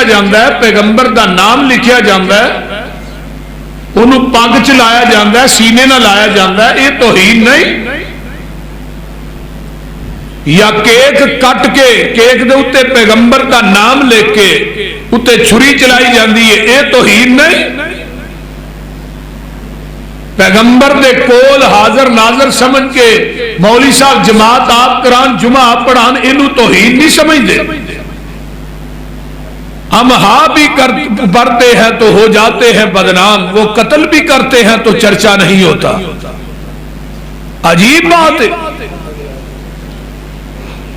जाता है, पैगंबर का नाम लिखिया जाता है, उन्होंने पग च लाया जाता है, सीने ना लाया जाता है, ये तौहीद नहीं। या केक कट के केक दे उत्ते पैगंबर का नाम लिख के उत्ते छुरी चलाई जाती है, ये तौहीद नहीं। पैगंबर दे कोल हाजर नाजर समझ के मौली साहब जमात आप करान, जुमा आप पढ़ान, इनू तौहीद नहीं समझते। हम हाँ भी करते हैं तो हो जाते हैं बदनाम, वो कत्ल भी करते हैं तो चर्चा नहीं होता। अजीब बात है।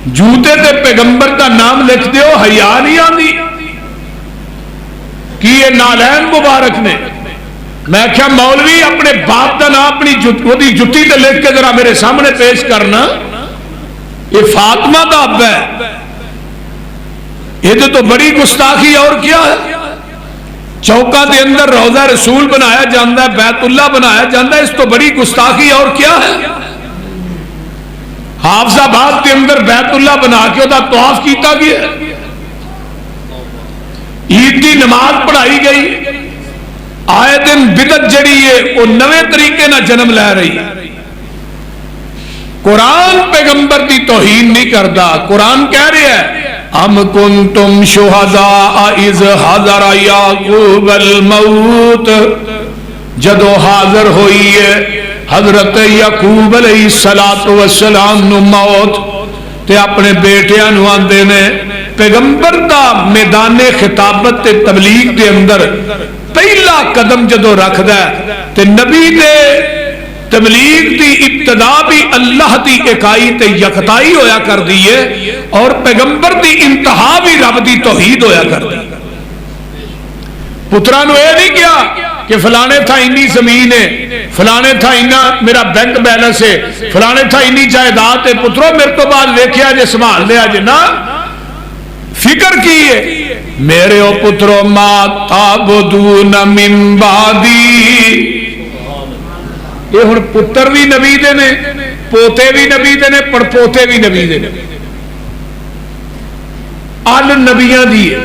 जूते ते पैगंबर का नाम लिख दो, हया नहीं आती कि ये नालैन मुबारक ने। मैं क्या मौलवी अपने बाप का नाम अपनी जुत्ती ते लिख के जरा मेरे सामने पेश करना, ये फातिमा का अब्बा है, ये तो बड़ी गुस्ताखी और क्या है। चौका के अंदर रोजा रसूल बनाया जाता है, बैतुल्ला बनाया जाता है, इस तो बड़ी गुस्ताखी और क्या है। हाफजाबाद के अंदर बैतुल्ला बना के उसका तवाफ किया गया, ईद की नमाज पढ़ाई गई, आए दिन बिदत जड़ी है वो नवे तरीके ना जन्म लै रही है। कुरान पैगंबर की तौहीन नहीं करता। कुरान कह रहा है अम कुंतुम शुहदा इज़ हज़रा याकूबल मौत, जदों हाजिर हुई है हजरत याकूब अलैहिस्सलातु वस्सलाम नु मौत, ते अपने बेटियां नु आंदे ने पैगंबर का मैदाने खिताबत ते तबलीग के अंदर पहला कदम जदों रखदा है ते नबी दे तबलीग की इब्तदा भी अल्लाह की इकाई ते यकताई होया कर दी है, और पैगंबर की इंतहा भी रब की तौहीद होया कर दी। पुत्रा नु यह नहीं किया कि फलाने था इन्नी जमीन है, फलाने था इन्ना मेरा बैंक बैलेंस है, फलाने था इन्नी जायदाद है, पुत्रो मेरे तो बाद वेख्या जे संभाल लिया जे ना। फिक्र की है मेरे ओ पुत्रो मा ताबुदून मिन बादी। ये हुण पुत्र भी नबी दे ने, पोते भी नबी दे ने, पड़पोते भी नबी दे ने, अल नबियां दी है।